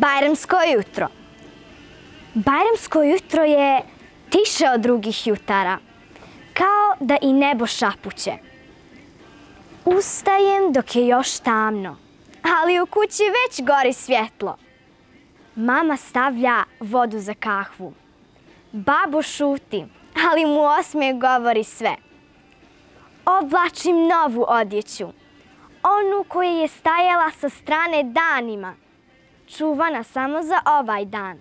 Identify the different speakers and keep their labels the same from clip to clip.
Speaker 1: Bajramsko jutro. Bajramsko jutro je tiše od drugih jutara, kao da i nebo šapuće. Ustajem dok je još tamno, ali u kući već gori svjetlo. Mama stavlja vodu za kahvu. Babo šuti, ali mu osmijeh govori sve. Oblačim novu odjeću, onu koja je stajala sa strane danima, čuvana samo za ovaj dan.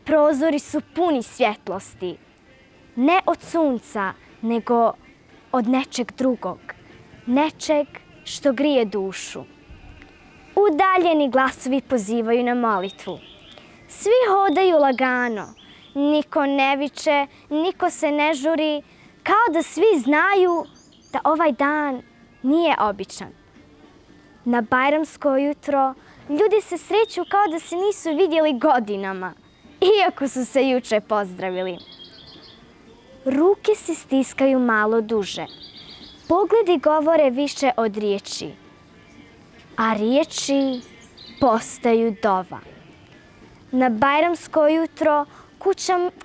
Speaker 1: Prozori su puni svjetlosti, ne od sunca, nego od nečeg drugog, nečeg što grije dušu. Udaljeni glasovi pozivaju na molitvu. Svi hodaju lagano, niko ne viče, niko se ne žuri, kao da svi znaju da ovaj dan nije običan. Na Bajramsko jutro ljudi se sreću kao da se nisu vidjeli godinama, iako su se juče pozdravili. Ruke se stiskaju malo duže, pogledi govore više od riječi, a riječi postaju dova. Na Bajramsko jutro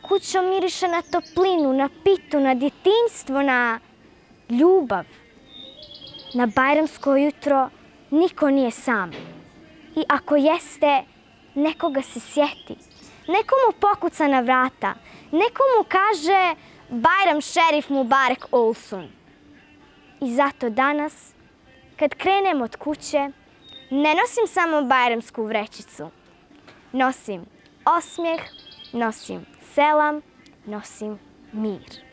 Speaker 1: kuća miriše na toplinu, na pitu, na djetinjstvo, na ljubav. Na Bajramsko jutro niko nije sam. I ako jeste, nekoga se sjeti. Neko mu pokuca na vrata. Neko mu kaže Bajram šerif Mubarek Olsun. I zato danas, kad krenem od kuće, ne nosim samo bajramsku vrećicu. Nosim osmijeh, nosim selam, nosim mir.